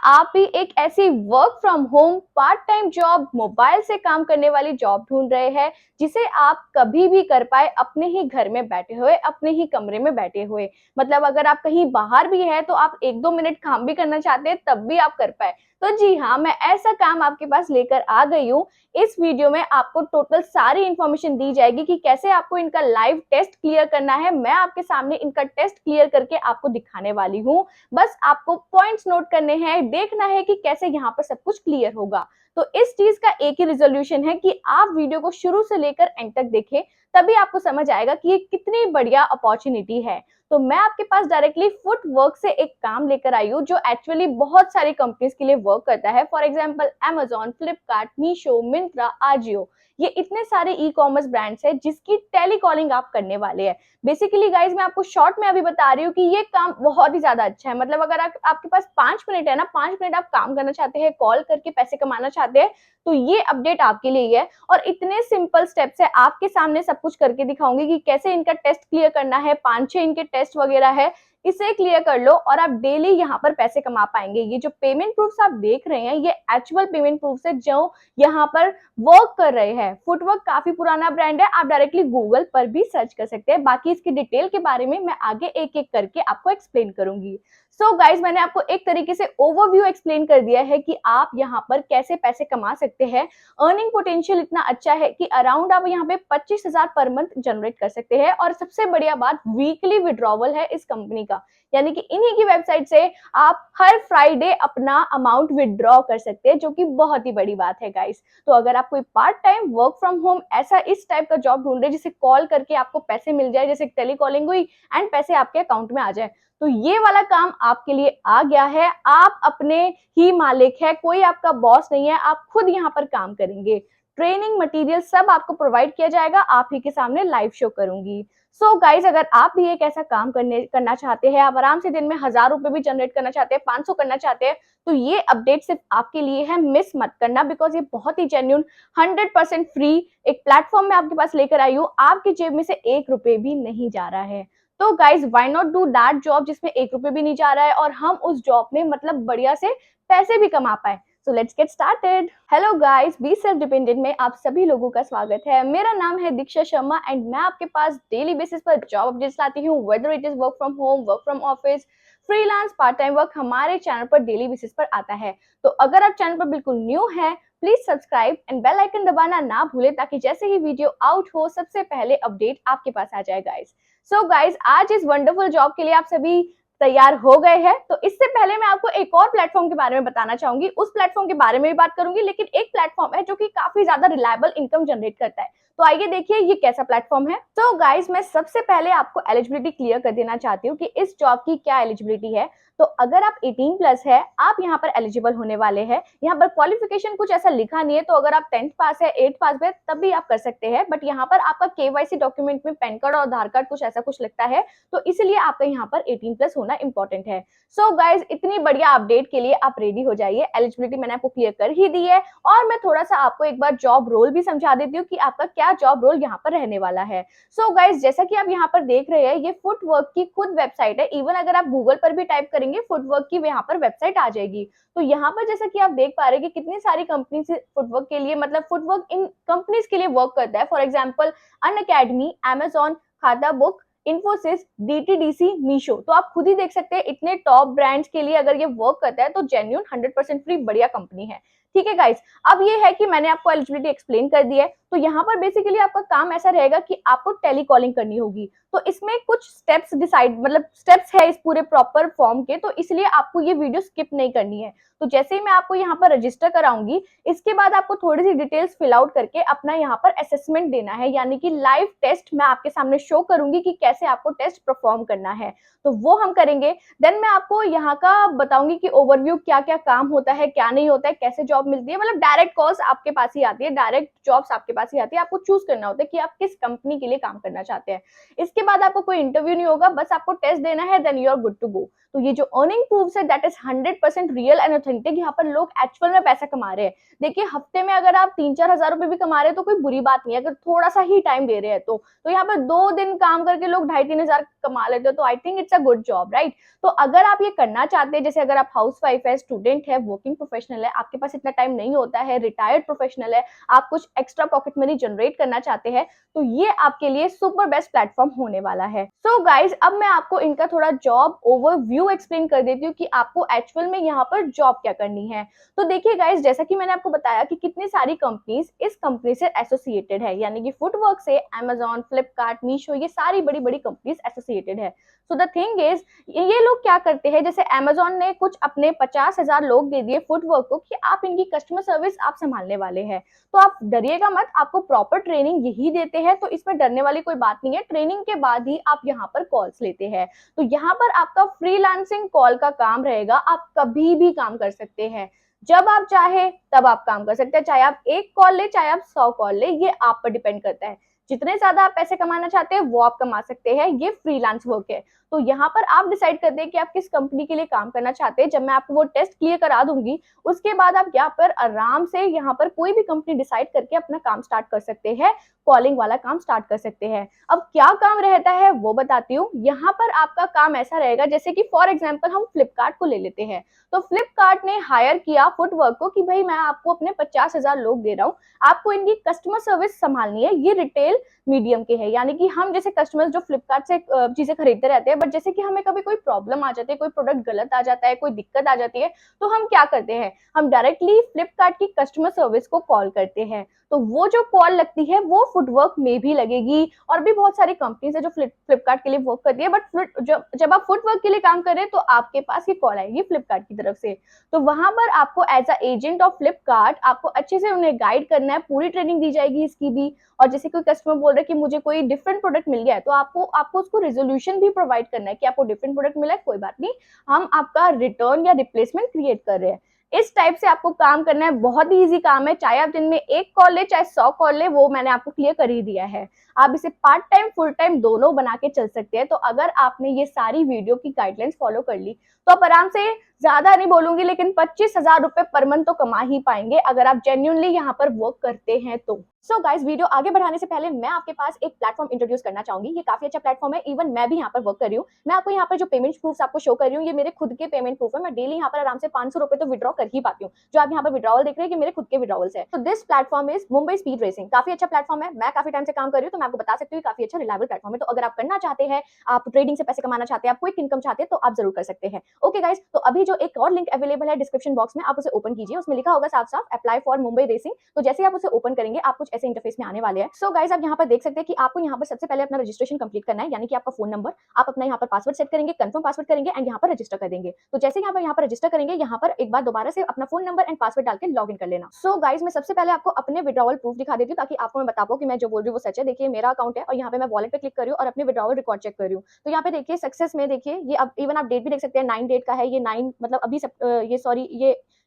आप भी एक ऐसी work from home part time job mobile से काम करने वाली जॉब ढूंढ रहे हैं जिसे आप कभी भी कर पाए अपने ही घर में बैठे हुए, अपने ही कमरे में बैठे हुए। मतलब अगर आप कहीं बाहर भी है तो आप 1-2 मिनट काम भी करना चाहते हैं तब भी आप कर पाए। तो जी हाँ, मैं ऐसा काम आपके पास लेकर आ गई हूँ। इस वीडियो में आपको टोटल सारी इंफॉर्मेशन दी जाएगी कि कैसे आपको इनका लाइव टेस्ट क्लियर करना है। मैं आपके सामने इनका टेस्ट क्लियर करके आपको दिखाने वाली हूँ। बस आपको पॉइंट्स नोट करने हैं, देखना है कि कैसे यहाँ पर सब कुछ क्लियर होगा। तो इस चीज का एक ही रिजोल्यूशन है कि आप वीडियो को शुरू से लेकर एंड तक देखें, तभी आपको समझ आएगा कि ये कितनी बढ़िया अपॉर्चुनिटी है। तो मैं आपके पास डायरेक्टली फुट वर्क से एक काम लेकर आई हूँ जो एक्चुअली बहुत सारी कंपनीज के लिए वर्क करता है। For example Amazon, Flipkart, Meesho, Myntra, Ajio, ये इतने सारे ई कॉमर्स ब्रांड्स हैं जिसकी टेलीकॉलिंग आप करने वाले हैं। बेसिकली गाइज मैं आपको शॉर्ट में अभी बता रही हूँ कि ये काम बहुत ही ज्यादा अच्छा है। मतलब अगर आपके पास 5 मिनट है ना, 5 मिनट आप काम करना चाहते हैं, कॉल करके पैसे कमाना चाहते हैं, तो ये अपडेट आपके लिए ही है। और इतने सिंपल स्टेप्स है, आपके सामने सब कुछ करके दिखाऊंगी कि कैसे इनका टेस्ट क्लियर करना है। 5-6 इनके टेस्ट वगैरह है, इसे क्लियर कर लो और आप डेली यहाँ पर पैसे कमा पाएंगे। ये जो पेमेंट प्रूफ्स आप देख रहे हैं ये एक्चुअल पेमेंट प्रूफ्स है जो यहाँ पर वर्क कर रहे हैं। फुटवर्क काफी पुराना ब्रांड है, आप डायरेक्टली गूगल पर भी सर्च कर सकते हैं। बाकी इसकी डिटेल के बारे में मैं आगे एक एक करके आपको एक्सप्लेन करूंगी। सो गाइज, मैंने आपको एक तरीके से ओवरव्यू एक्सप्लेन कर दिया है कि आप यहाँ पर कैसे पैसे कमा सकते हैं। अर्निंग पोटेंशियल इतना अच्छा है कि अराउंड आप यहाँ पे 25,000 पर मंथ जनरेट कर सकते हैं। और सबसे बढ़िया बात, वीकली विड्रॉवल है इस कंपनी का, यानी कि इन्हीं की वेबसाइट से आप हर फ्राइडे अपना अमाउंट विड्रॉ कर सकते हैं, जो कि बहुत ही बड़ी बात है गाइस। तो अगर आप कोई part time work from home ऐसा इस टाइप का जॉब ढूंढ रहे हैं जिसे कॉल करके आपको पैसे मिल जाए, जैसे टेलीकॉलिंग हुई एंड पैसे आपके अकाउंट में आ जाए, तो ये वाला काम आपके लिए आ गया है। आप अपने ही मालिक है, कोई आपका बॉस नहीं है, आप खुद यहाँ पर काम करेंगे। ट्रेनिंग मटेरियल सब आपको प्रोवाइड किया जाएगा, आप ही के सामने लाइव शो करूंगी। सो गाइज, अगर आप भी एक ऐसा काम करना चाहते हैं, आप आराम से दिन में 1,000 रुपए भी जनरेट करना चाहते हैं, 500 करना चाहते हैं, तो ये अपडेट सिर्फ आपके लिए है। मिस मत करना, बिकॉज ये बहुत ही जेन्युइन 100% फ्री एक प्लेटफॉर्म में आपके पास लेकर आई हूँ। आपकी जेब में से 1 रुपए भी नहीं जा रहा है। तो guys, why not do that job जिसमें 1 रुपए भी नहीं जा रहा है और हम उस जॉब में मतलब बढ़िया से पैसे भी कमा पाए। So let's get started. Hello guys, be self dependent में आप सभी लोगों का स्वागत है। मेरा नाम है दीक्षा शर्मा एंड मैं आपके पास डेली बेसिस पर जॉब अपडेट्स लाती हूँ, whether it is work from home, work from office, freelance, part time work, हमारे चैनल पर डेली बेसिस पर आता है। तो अगर आप चैनल पर बिल्कुल न्यू है, please subscribe and bell icon दबाना ना भूलें, ताकि जैसे ही वीडियो आउट हो सबसे पहले अपडेट आपके पास आ जाए गाइस। सो गाइज, आज इस वंडरफुल जॉब के लिए आप सभी तैयार हो गए हैं। तो इससे पहले मैं आपको एक और प्लेटफॉर्म के बारे में बताना चाहूंगी, उस प्लेटफॉर्म के बारे में भी बात करूंगी, लेकिन एक प्लेटफॉर्म है जो कि काफी ज्यादा रिलायबल इनकम जनरेट करता है। तो आइए देखिए ये कैसा प्लेटफॉर्म है। तो गाइज, मैं सबसे पहले आपको एलिजिबिलिटी क्लियर कर देना चाहती हूँ कि इस जॉब की क्या एलिजिबिलिटी है। तो अगर आप 18+ है, आप यहाँ पर एलिजिबल होने वाले हैं। यहाँ पर क्वालिफिकेशन कुछ ऐसा लिखा नहीं है, तो अगर आप 10th पास है, 8th पास है, तब भी आप कर सकते हैं। बट यहाँ पर आपका केवाईसी डॉक्यूमेंट में पैन कार्ड और आधार कार्ड कुछ ऐसा कुछ लगता है, तो इसलिए आपका यहाँ पर 18+ होना इंपॉर्टेंट है। सो गाइज, इतनी बढ़िया अपडेट के लिए आप रेडी हो जाइए। एलिजिबिलिटी मैंने आपको क्लियर कर ही दी है और मैं थोड़ा सा आपको एक बार जॉब रोल भी समझा देती हूँ कि आपका क्या जॉब रोल यहाँ पर रहने वाला है। सो गाइज, जैसा कि आप यहाँ पर देख रहे हैं, ये फुटवर्क की खुद वेबसाइट है। इवन अगर आप गूगल पर भी टाइप करेंगे फुटवर्क की, यहाँ पर वेबसाइट आ जाएगी। तो यहाँ पर जैसा कि आप देख पा रहे हैं कि कितनी सारी कंपनी फुटवर्क के लिए, मतलब फुटवर्क इन कंपनीज के लिए वर्क करता है। फॉर एग्जाम्पल अनअकैडमी, Amazon, खाता बुक, इन्फोसिस, डीटीडीसी, मीशो। तो आप खुद ही देख सकते हैं इतने टॉप ब्रांड्स के लिए अगर ये वर्क करता है तो जेन्युइन 100% फ्री बढ़िया कंपनी है। ठीक है गाइस, अब ये है कि मैंने आपको एलिजिबिलिटी एक्सप्लेन कर दी है। तो यहाँ पर बेसिकली आपका काम ऐसा रहेगा कि आपको टेलीकॉलिंग करनी होगी। तो इसमें कुछ स्टेप्स मतलब स्टेप्स है इस पूरे प्रॉपर फॉर्म के, तो इसलिए आपको ये वीडियो स्किप नहीं करनी है। तो जैसे ही मैं आपको यहाँ पर रजिस्टर कराऊंगी, इसके बाद आपको थोड़ी सी डिटेल्स फिल आउट करके अपना यहाँ पर असेसमेंट देना है, यानी कि लाइव टेस्ट मैं आपके सामने शो करूंगी कि कैसे आपको टेस्ट परफॉर्म करना है। तो वो हम करेंगे। देन मैं आपको यहाँ का बताऊंगी कि ओवरव्यू क्या क्या काम होता है, क्या नहीं होता है, कैसे जॉब मिलती है। मतलब डायरेक्ट कॉल्स आपके पास ही आती है, डायरेक्ट जॉब्स आपके पास ही आती है। आपको चूज करना होता है कि आप किस कंपनी के लिए काम करना चाहते हैं। इसके बाद आपको कोई इंटरव्यू नहीं होगा, बस आपको टेस्ट देना है, then you are good to go. तो ये जो अर्निंग प्रूफ्स है that is 100% real and authentic. यहाँ पर लोग एक्चुअल में पैसा कमा रहे हैं। देखिए, हफ्ते में अगर आप 3-4 हजार रुपए भी कमा रहे हैं तो कोई बुरी बात नहीं है, अगर थोड़ा सा ही टाइम दे रहे हैं तो यहाँ पर 2 दिन काम करके लोग लोग 2,500-3,000 कमा लेते हो, तो I think it's a good job, right? तो अगर आप ये करना चाहते हैं, जैसे अगर आप हाउसवाइफ है, स्टूडेंट है, वर्किंग प्रोफेशनल है, आपके पास इतना टाइम नहीं होता है, रिटायर्ड प्रोफेशनल है, आप कुछ एक्स्ट्रा पॉकेट मनी जनरेट करना चाहते हैं, तो ये आपके लिए सुपर बेस्ट प्लेटफॉर्म होने वाला है। सो गाइज, अब मैं आपको इनका थोड़ा जॉब ओवरव्यू एक्सप्लेन कर देती हूँ कि आपको एक्चुअल में यहाँ पर जॉब क्या करनी है। तो देखिए गाइज, जैसा कि मैंने आपको बताया कि कितनी सारी कंपनीज इस कंपनी से एसोसिएटेड है, यानी कि फुटवर्क से अमेजॉन, फ्लिपकार्ट, मीशो, ये सारी बड़ी बड़ी कंपनीज एसोसिएटेड है। सो द थिंग इज, ये लोग क्या करते हैं, जैसे अमेजॉन ने कुछ अपने 50,000 लोग दे दिए फुटवर्क को कि आप इनकी कस्टमर सर्विस आप संभालने वाले हैं। तो आप डरिएगा मत, आपको प्रॉपर ट्रेनिंग यही देते हैं, तो इसमें डरने वाली कोई बात नहीं है। ट्रेनिंग के बाद ही आप यहाँ पर कॉल्स लेते हैं। तो यहाँ पर आपका फ्रीलांसिंग कॉल का काम रहेगा, आप कभी भी काम कर सकते हैं, जब आप चाहे तब आप काम कर सकते हैं, चाहे आप 1 कॉल ले, चाहे आप 100 कॉल ले, ये आप पर डिपेंड करता है। जितने ज्यादा आप पैसे कमाना चाहते हैं वो आप कमा सकते हैं, ये फ्रीलांस वर्क है। तो यहाँ पर आप डिसाइड करते हैं कि आप किस कंपनी के लिए काम करना चाहते हैं। जब मैं आपको वो टेस्ट क्लियर करा दूंगी, उसके बाद आप यहाँ पर आराम से यहाँ पर कोई भी कंपनी डिसाइड करके अपना काम स्टार्ट कर सकते हैं, कॉलिंग वाला काम स्टार्ट कर सकते हैं। अब क्या काम रहता है वो बताती हूँ। यहाँ पर आपका काम ऐसा रहेगा, जैसे कि फॉर एग्जाम्पल हम फ्लिपकार्ट को ले लेते हैं। तो फ्लिपकार्ट ने हायर किया फुटवर्क को कि भाई मैं आपको अपने 50,000 लोग दे रहा हूँ, आपको इनकी कस्टमर सर्विस संभालनी है। ये रिटेल मीडियम के है, यानी कि हम जैसे कस्टमर्स जो फ्लिपकार्ट से चीजें खरीदते रहते हैं, बट जैसे कि हमें कभी कोई प्रॉब्लम आ जाती है, कोई प्रोडक्ट गलत आ जाता है, कोई दिक्कत आ जाती है, तो हम क्या करते हैं, हम डायरेक्टली फ्लिपकार्ट की कस्टमर सर्विस को कॉल करते हैं। तो वो जो कॉल लगती है वो फुटवर्क में भी लगेगी, और भी बहुत सारी कंपनीज है जो फ्लिपकार्ट के लिए वर्क करती है, बट जब आप फुटवर्क के लिए काम कर रहे हैं तो आपके पास ये कॉल आएगी फ्लिपकार्ट की तरफ से। तो वहां पर आपको as a agent of Flipkart आपको अच्छे से उन्हें गाइड करना है, पूरी ट्रेनिंग दी जाएगी इसकी भी। और जैसे कोई कस्टमर बोल रहा है कि मुझे कोई डिफरेंट प्रोडक्ट मिल गया है, तो आपको उसको रेजोल्यूशन भी प्रोवाइड करना है कि आपको डिफरेंट प्रोडक्ट मिला है, कोई बात नहीं, हम आपका रिटर्न या रिप्लेसमेंट क्रिएट कर रहे हैं। इस टाइप से आपको काम करना है, बहुत ही इजी काम है। चाहे आप दिन में 1 कॉल ले, चाहे 100 कॉल ले, वो मैंने आपको क्लियर कर ही दिया है। आप इसे पार्ट टाइम फुल टाइम दोनों बना के चल सकते हैं। तो अगर आपने ये सारी वीडियो की गाइडलाइंस फॉलो कर ली, तो आप आराम से, ज्यादा नहीं बोलूंगी, लेकिन 25,000 रुपए पर मंथ तो कमा ही पाएंगे अगर आप जेन्युइनली यहाँ पर वर्क करते हैं तो। सो गाइस, वीडियो आगे बढ़ाने से पहले मैं आपके पास एक प्लेटफॉर्म इंट्रोड्यूस करना चाहूंगी। ये काफी अच्छा प्लेटफॉर्म है, इवन मैं भी यहाँ पर वर्क कर रही हूँ। मैं आपको यहाँ पर जो पेमेंट प्रूफ आपको शो कर रही हूँ, ये मेरे खुद के पेमेंट प्रूफ है। मैं डेली यहाँ पर आराम से 500 रुपए तो विड्रॉ कर ही पाती हूँ। जो आप यहाँ पर विड्रॉवल देख रहे हैं, कि मेरे खुद के विड्रॉवल्स है। तो this platform is Mumbai speed racing. काफी अच्छा प्लेटफॉर्म है, मैं काफी टाइम से काम कर रही हूँ, तो मैं आपको बता सकती हूँ काफी अच्छा रिलायबल प्लेटफॉर्म है। तो अगर आप करना चाहते हैं, आप ट्रेडिंग से पैसे कमाना चाहते हैं, आप क्विक इनकम चाहते हैं, तो आप जरूर कर सकते हैं। ओके गाइस, तो अभी जो एक और लिंक अवेलेबल है डिस्क्रिप्शन बॉक्स में, आप उसे ओपन कीजिए। उसमें लिखा होगा साफ साफ अप्लाई फॉर मुंबई रेसिंग। तो जैसे आप उसे ओपन करेंगे, आप कुछ ऐसे इंटरफेस में आने वाले हैं। सो गाइस, आप यहाँ पर देख सकते हैं कि आपको यहाँ पर सबसे पहले अपना रजिस्ट्रेशन कंप्लीट करना है, यानी कि आपका फोन नंबर, आप अपना यहाँ पर पासवर्ड सेट करेंगे, कंफर्म पासवर्ड करेंगे एंड यहाँ पर रजिस्टर कर देंगे। तो जैसे यहाँ पर रजिस्टर करेंगे, यहाँ पर एक बार दोबारा से अपना फोन नंबर एंड पासवर्ड डाल के लॉग इन कर लेना। सो गाइस, मैं सबसे पहले आपको अपने विड्रॉवल प्रूफ दिखा देती हूँ, ताकि आपको मैं बता पाऊँ कि मैं जो बोल रही हूँ वो सच है। देखिए, मेरा अकाउंट है और यहाँ पे मैं वॉलेट पे क्लिक कर रही हूँ और अपने विड्रॉवल रिकॉर्ड चेक कर रही हूँ। तो यहाँ पे देखिए सक्सेस में, देखिए ये अब इवन आप डेट भी देख सकते हैं, 9 डेट का है ये, 9 मतलब अभी ये सॉरी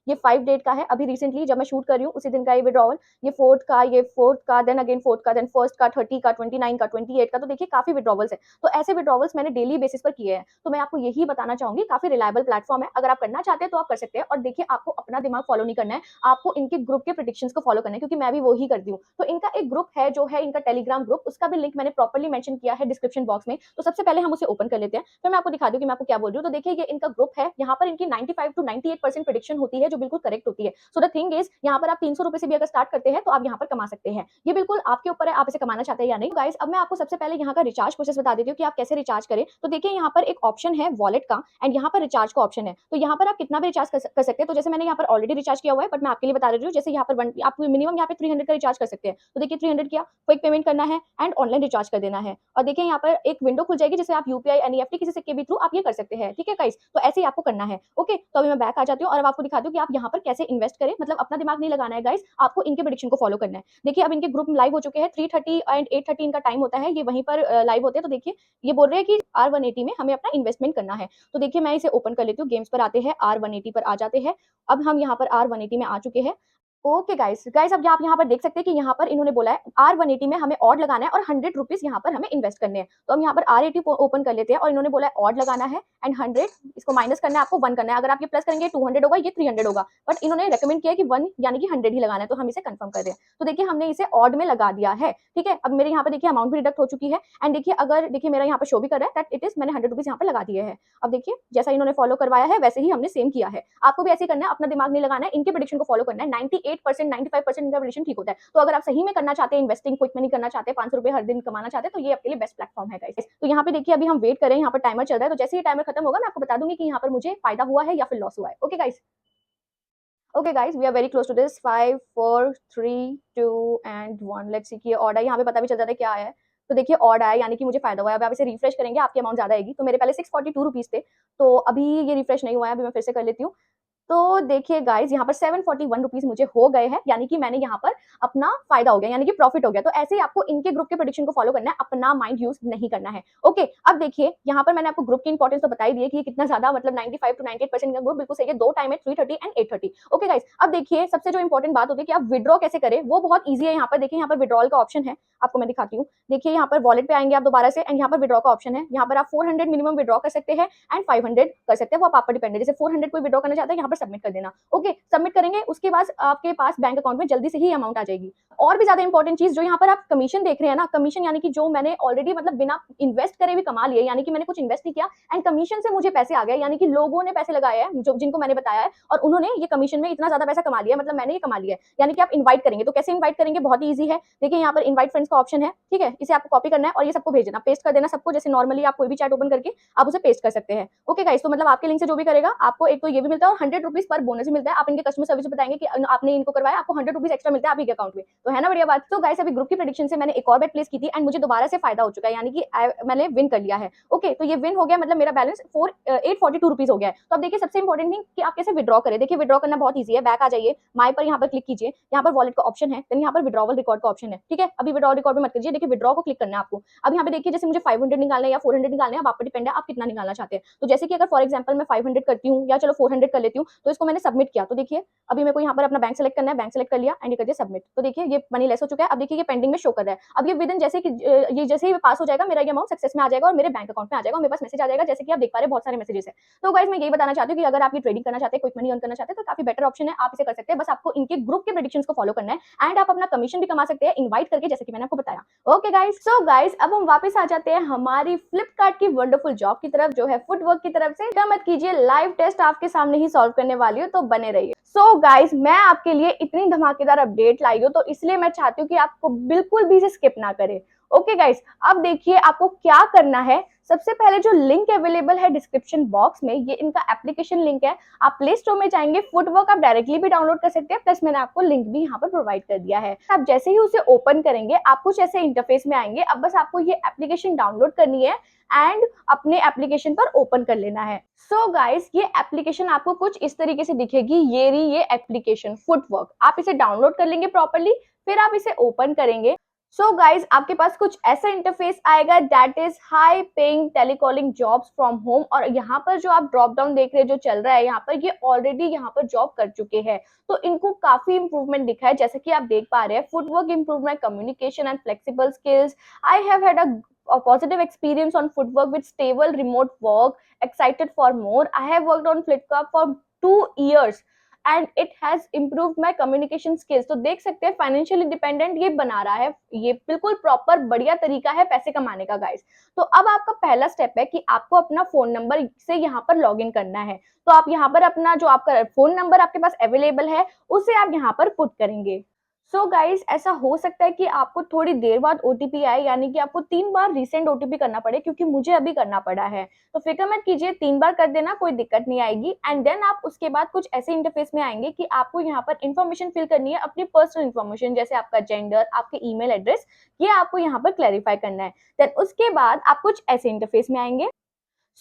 ये 5 डेट का है, अभी रिसेंटली जब मैं शूट कर रही हूँ उसी दिन का ये विड्रॉवल। ये 4th का, देन अगेन 4th का, देन 1st का, 30 का, 29 का, 28 का। तो देखिए काफी विड्रॉवल्स है। तो ऐसे विड्रॉवल्स मैंने डेली बेसिस पर किए हैं। तो मैं आपको यही बताना चाहूंगी, काफी रिलायबल प्लेटफॉर्म है। अगर आप करना चाहते हैं तो आप कर सकते हैं। और देखिए, आपको अपना दिमाग फॉलो नहीं करना है, आपको इनके ग्रुप के प्रेडिक्शंस को फॉलो करना है, क्योंकि मैं भी वो ही करती हूँ। तो इनका एक ग्रुप है जो है इनका टेलीग्राम ग्रुप, उसका भी लिंक मैंने प्रॉपर्ली मेंशन किया है डिस्क्रिप्शन बॉक्स में। तो सबसे पहले हम उसे ओपन कर लेते हैं, फिर मैं आपको दिखा दूं कि मैं आपको क्या बोल रही हूँ। तो देखिए, ये इनका ग्रुप है, यहाँ पर इनकी 95 to 98% प्रेडिक्शन होती है, जो बिल्कुल करेक्ट होती है। सो द थिंग इज, यहाँ पर आप 300 रुपए से भी अगर स्टार्ट करते हैं तो आप यहाँ पर कमा सकते हैं। ये बिल्कुल आपके ऊपर है, आप इसे कमाना चाहते हैं या नहीं। गाइस, अब मैं आपको सबसे पहले यहाँ का रिचार्ज प्रोसेस बता देती हूँ कि आप कैसे रिचार्ज करें। तो देखिए, यहाँ पर एक ऑप्शन है वॉलेट का एंड यहाँ पर रिचार्ज का ऑप्शन है। तो यहाँ पर आप कितना भी रिचार्ज कर सकते हैं। तो जैसे मैंने यहाँ पर ऑलरेडी रिचार्ज किया हुआ है, बट मैं आपके लिए बता रही हूँ। जैसे यहाँ पर आप मिनिमम यहाँ पे 300 का रिचार्ज कर सकते हैं। तो देखिए, 300 किया, क्विक पेमेंट करना है एंड ऑनलाइन रिचार्ज कर देना है। और देखिए, यहाँ पर एक विंडो खुल जाएगी, जिसे आप यूपीआई, एनईएफटी किसी से के भी थ्रू आप ये कर सकते हैं। ठीक है गाइस, तो ऐसे ही आपको करना है। ओके, तो अभी मैं बैक आ जाती हूँ और अब आपको दिखा दूँ कि आप यहाँ पर कैसे इन्वेस्ट करें। मतलब अपना दिमाग नहीं लगाना है गाइस, आपको इनके प्रेडिक्शन को फॉलो करना है। देखिए, अब इनके ग्रुप लाइव हो चुके हैं, 3:30 एंड 8:30 इनका टाइम होता है, ये वहीं पर लाइव होते हैं। तो देखिए, ये बोल रहे हैं कि R180 में हमें अपना इन्वेस्टमेंट करना है। तो देखिए, मैं इसे ओपन कर लेती हूँ, गेम्स पर आते हैं, R180 पर आ जाते हैं। अब हम यहाँ पर R180 में आ चुके हैं। ओके गाइस गाइस अब आप यहाँ पर देख सकते हैं कि यहाँ पर इन्होंने बोला है R180 में हमें ऑड लगाना है और 100 रुपीज यहाँ पर हमें इन्वेस्ट करने हैं। तो हम यहाँ पर R80 ओपन कर लेते हैं और इन्होंने बोला है ऑड लगाना है एंड 100 इसको माइनस करना है, आपको 1 करना है। अगर आप ये प्लस करेंगे 200 होगा, ये 300 होगा, बट इन्होंने रेकमेंड किया कि 1 यानी कि 100 ही लगाना है, तो हम इसे कंफर्म कर रहे हैं। तो देखिए हमने इसे ऑड में लगा दिया है, ठीक है। अब मेरे यहाँ पर देखिए अमाउंट भी डिडक्ट हो चुकी है एंड देखिए अगर देखिए मेरा यहाँ पर शो भी कर रहा है दैट इट इज मैंने 100 रुपीज यहाँ पर लगा दिए हैं। अब देखिए जैसा इन्होंने फॉलो करवाया है वैसे ही हमने सेम किया है, आपको भी ऐसे ही करना है, अपना दिमाग नहीं लगाना है, इनके प्रेडिक्शन को फॉलो करना है। 98% 95% इनका प्रेडिक्शन ठीक होता है। तो अगर आप सही में करना चाहते हैं, इन्वेस्टिंग क्विक मनी करना चाहते हैं, 500 रुपए हर दिन कमाना चाहते हैं, तो ये आपके लिए बेस्ट प्लेटफॉर्म है गाइस। तो यहाँ पे देखिए अभी हम वेट करें, यहाँ पर टाइमर चल रहा है, तो जैसे ही टाइमर खत्म होगा मैं आपको बता दूंगी कि यहाँ पर मुझे फायदा हुआ है या फिर लॉस हुआ है। Okay guys, okay guys we are very close to this. 5 4 3 2 and 1। Let's see कि ऑर्डर यहाँ पे पता भी चल जाता है क्या आया है। तो देखिए ऑर्डर आया यानी कि मुझे फायदा हुआ है। अब आप इसे रिफ्रेश करेंगे आपकी अमाउंट ज्यादा आएगी। तो मेरे पहले 642 रुपीज थे, तो अभी ये रिफ्रेश नहीं हुआ है, अभी मैं फिर से कर लेती हूँ। तो देखिए गाइस यहाँ पर 741 रुपीज मुझे हो गए हैं, यानी कि मैंने यहाँ पर अपना फायदा हो गया, यानी कि प्रॉफिट हो गया। तो ऐसे ही आपको इनके ग्रुप के प्रेडिक्शन को फॉलो करना है, अपना माइंड यूज नहीं करना है। ओके अब देखिए यहाँ पर मैंने आपको ग्रुप की इंपॉर्टेंस तो बताई दी है कि ये कितना ज्यादा, मतलब 95 टू 98% का ग्रुप बिल्कुल सही है। दो टाइम है 330 एंड 830। ओके गाइस अब देखिए सबसे जो इंपॉर्टेंट बात होती है कि आप विड्रॉ कैसे करें, वो बहुत ईजी है। यहाँ पर देखिए यहाँ पर विड्रॉल का ऑप्शन है, आपको मैं दिखाती हूँ। देखिए यहाँ पर वॉलेट पे आएंगे आप दोबारा से एंड यहाँ पर विड्रॉ का ऑप्शन है। यहाँ पर आप 400 मिनिमम विड्रॉ कर सकते हैं एंड 500 कर सकते हैं, वो आप पर डिपेंड है। जैसे 400 कोई विड्रॉ करना चाहता है यहाँ पर सबमिट कर देना। ओके सबमिट करेंगे, उसके बाद आपके पास बैंक अकाउंट में जल्दी से ही अमाउंट आ जाएगी। और भी ज्यादा इंपॉर्टेंट चीज जो यहाँ पर आप कमीशन देख रहे हैं ना, कमीशन यानी कि जो मैंने ऑलरेडी मतलब बिना इन्वेस्ट करे भी कमा लिए, यानी कि मैंने कुछ इन्वेस्ट नहीं किया एंड कमीशन से मुझे पैसे आ गए, यानी कि लोगों ने पैसे लगाए हैं जो जिनको मैंने बताया है और उन्होंने ये कमीशन में इतना ज्यादा पैसा कमा लिया, मतलब मैंने ये कमा लिया है। यानी कि आप इन्वाइट करेंगे, तो कैसे इन्वाइट करेंगे, बहुत ही ईजी है। देखिए यहाँ पर इन्वाइट फ्रेंड्स का ऑप्शन है, ठीक है। इसे आपको कॉपी करना है और ये सबको भेज देना, पेस्ट कर देना सबको, जैसे नॉर्मली आप कोई भी चैट ओपन करके आप उसे पेस्ट कर सकते हैं। ओके गाइस तो मतलब आपके लिंक से जो भी करेगा आपको एक तो ये भी मिलता है और 100 रुपीज पर बोनस भी मिलता है। आप इनके कस्टमर सर्विस बताएंगे कि आपने इनको करवाया, आपको 100 रुपीज एक्स्ट्रा मिलता है आपके अकाउंट में। तो है ना बढ़िया बात। तो गाइस अभी ग्रुप की प्रेडिक्शन से मैंने एक और बेट प्लेस की थी एंड मुझे दोबारा से फायदा हो चुका है, यानी कि मैंने विन कर लिया है। ओके तो ये विन हो गया, मतलब मेरा बैलेंस 842 रुपीज हो गया है। तो अब देखिए सबसे इंपॉर्टेंट थिंग कि आप कैसे विड्रॉ करें। देखिए विड्रॉ करना बहुत ईजी है, बैक आ जाइए, माई पर यहाँ पर क्लिक कीजिए, यहाँ पर वॉलेट का ऑप्शन है, देन यहाँ पर विड्रॉवल रिकॉर्ड का ऑप्शन है, ठीक है। अभी विड्रॉ रिकॉर्ड में मत कीजिए, देखिए विड्रॉ को क्लिक करना है आपको। अब यहाँ पे देखिए जैसे मुझे 500 निकालना है या 400 निकालना है, अब आप पर डिपेंड है आप कितना निकालना चाहते हैं। तो जैसे कि अगर फॉर एग्जाम्पल मैं 500 करती हूँ या चलो 400 कर लेती हूँ, तो इसको मैंने सबमिट किया। तो देखिए अभी मेरे को यहाँ पर अपना बैंक सेलेक्ट करना है, बैंक सेलेक्ट कर लिया एंड ये कर दिया सबमिट। तो देखिए ये मनी लेस हो चुका है। अब देखिए ये पेंडिंग में शो कर रहा है। अब ये विद इन जैसे कि ये जैसे ही पास हो जाएगा मेरा ये अमाउंट सक्सेस में आ जाएगा और मेरे बैंक अकाउंट में आ जाएगा और मेरे पास मैसेज आ जाएगा, जैसे कि आप देख पा रहे हैं बहुत सारे मैसेजेस है। तो गाइस मैं यही बताना चाहती हूँ कि अगर आप ये ट्रेडिंग करना चाहते हैं, क्विक मनी अर्न करना चाहते हैं, तो काफी बेटर ऑप्शन है, आप इसे कर सकते हैं। बस आपको इनके ग्रुप के प्रेडिक्शंस को फॉलो करना है एंड आप अपना कमीशन भी कमा सकते हैं इनवाइट करके, जैसे कि मैंने आपको बताया। ओके गाइस सो गाइस अब हम वापस आ जाते हैं हमारी फ्लिपकार्ट की वंडरफुल जॉब की तरफ, जो है फुटवर्क की तरफ से। क्या मत कीजिए, लाइव टेस्ट आपके सामने ही सॉल्व करने वाली हूँ, तो बने रहिए। सो गाइस मैं आपके लिए इतनी धमाकेदार अपडेट लाई हूँ, तो इसलिए मैं चाहती हूँ कि आपको बिल्कुल भी इसे स्किप ना करें। ओके गाइस अब देखिए आपको क्या करना है। सबसे पहले जो लिंक अवेलेबल है डिस्क्रिप्शन बॉक्स में, ये इनका एप्लीकेशन लिंक है। आप प्ले स्टोर में जाएंगे, फुटवर्क आप डायरेक्टली भी डाउनलोड कर सकते हैं, प्लस मैंने आपको लिंक भी यहाँ पर प्रोवाइड कर दिया है। आप जैसे ही उसे ओपन करेंगे आप कुछ ऐसे इंटरफेस में आएंगे। अब बस आपको ये एप्लीकेशन डाउनलोड करनी है एंड अपने एप्लीकेशन पर ओपन कर लेना है। सो गाइस ये एप्लीकेशन आपको कुछ इस तरीके से दिखेगी, ये रही ये एप्लीकेशन फुटवर्क। आप इसे डाउनलोड कर लेंगे प्रॉपर्ली, फिर आप इसे ओपन करेंगे। सो गाइज आपके पास कुछ ऐसा इंटरफेस आएगा, that is high paying telecalling jobs from home. और यहाँ पर जो आप ड्रॉप डाउन देख रहे हैं जो चल रहा है, यहाँ पर ये ऑलरेडी यहाँ पर जॉब कर चुके हैं, तो इनको काफी इंप्रूवमेंट दिखा है, जैसे कि आप देख पा रहे हैं। Footwork improve my communication and flexible skills, I have had a positive experience on footwork with stable remote work, excited for more, I have worked on Flipkart for 2 years and it has improved my communication skills। तो देख सकते हैं financial independent ये बना रहा है, ये बिल्कुल प्रॉपर बढ़िया तरीका है पैसे कमाने का गाइस। तो अब आपका पहला स्टेप है कि आपको अपना फोन नंबर से यहाँ पर लॉग इन करना है। तो आप यहाँ पर अपना जो आपका फोन नंबर आपके पास अवेलेबल है उसे आप यहाँ पर पुट करेंगे। सो गाइस ऐसा हो सकता है कि आपको थोड़ी देर बाद ओटीपी आए, यानी कि आपको 3 बार रीसेंट ओटीपी करना पड़े, क्योंकि मुझे अभी करना पड़ा है। तो फिक्र मत कीजिए, 3 बार कर देना, कोई दिक्कत नहीं आएगी। एंड देन आप उसके बाद कुछ ऐसे इंटरफेस में आएंगे कि आपको यहाँ पर इन्फॉर्मेशन फिल करनी है, अपनी पर्सनल इन्फॉर्मेशन, जैसे आपका जेंडर, आपके ईमेल एड्रेस, ये आपको यहाँ पर क्लैरिफाई करना है। देन उसके बाद आप कुछ ऐसे इंटरफेस में आएंगे।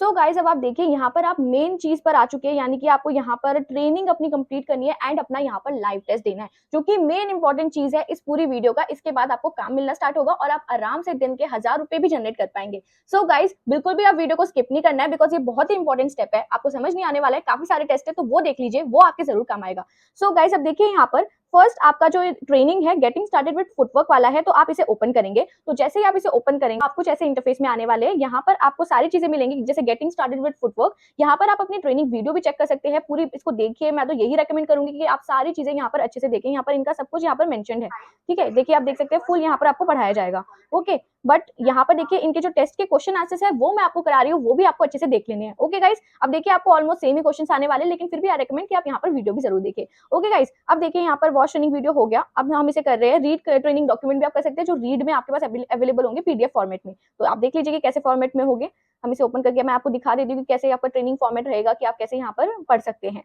सो गाइज अब आप देखिए यहाँ पर आप मेन चीज पर आ चुके हैं, यानी कि आपको यहाँ पर ट्रेनिंग अपनी कंप्लीट करनी है एंड अपना यहाँ पर लाइव टेस्ट देना है, जो कि मेन इंपॉर्टेंट चीज है इस पूरी वीडियो का। इसके बाद आपको काम मिलना स्टार्ट होगा और आप आराम से दिन के 1000 रुपए भी जनरेट कर पाएंगे। सो गाइज बिल्कुल भी आप वीडियो को स्किप नहीं करना है, बिकॉज ये बहुत ही इंपॉर्टेंट स्टेप है, आपको समझ नहीं आने वाला है, काफी सारे टेस्ट है, तो वो देख लीजिए, वो आपके जरूर काम आएगा। सो गाइज अब देखिए यहाँ पर फर्स्ट आपका जो ट्रेनिंग है गेटिंग स्टार्टेड विद फुटवर्क वाला है, तो आप इसे ओपन करेंगे। तो जैसे ही आप इसे ओपन करेंगे आप कुछ ऐसे इंटरफेस में आने वाले हैं। यहाँ पर आपको सारी चीजें मिलेंगी, जैसे गेटिंग स्टार्टेड विद फुटवर्क। यहाँ पर आप अपनी ट्रेनिंग वीडियो भी चेक कर सकते हैं, पूरी इसको देखिए। मैं तो यही रेकमेंड करूंगी कि आप सारी चीजें यहाँ पर अच्छे से देखें। यहाँ पर इनका सब कुछ यहाँ पर मेंशन्ड है, ठीक है। देखिए आप देख सकते हैं, फुल यहाँ पर आपको पढ़ाया जाएगा, ओके। बट यहाँ पर देखिए इनके जो टेस्ट के क्वेश्चन आंसर्स है वो मैं आपको करा रही हूँ, वो भी आपको अच्छे से देख लेने हैं, ओके गाइस। अब देखिए आपको ऑलमोस्ट सेम ही क्वेश्चन आने वाले, लेकिन फिर भी आई रेकमेंड कि आप यहाँ पर वीडियो भी जरूर देखें, ओके गाइस। अब देखिए यहाँ पर वॉच ट्रेनिंग वीडियो हो गया। अब हम इसे कर रहे हैं रीड ट्रेनिंग डॉक्यूमेंट भी आप कर सकते हैं, जो रीड में आपके पास अवेलेबल होंगे पीडीएफ फॉर्मेट में। तो आप देख लीजिए कि कैसे फॉर्मेट में होंगे। हम इसे ओपन करके मैं आपको दिखा देती हूँ कि कैसे आपका ट्रेनिंग फॉर्मेट रहेगा, कि आप कैसे यहाँ पर पढ़ सकते हैं।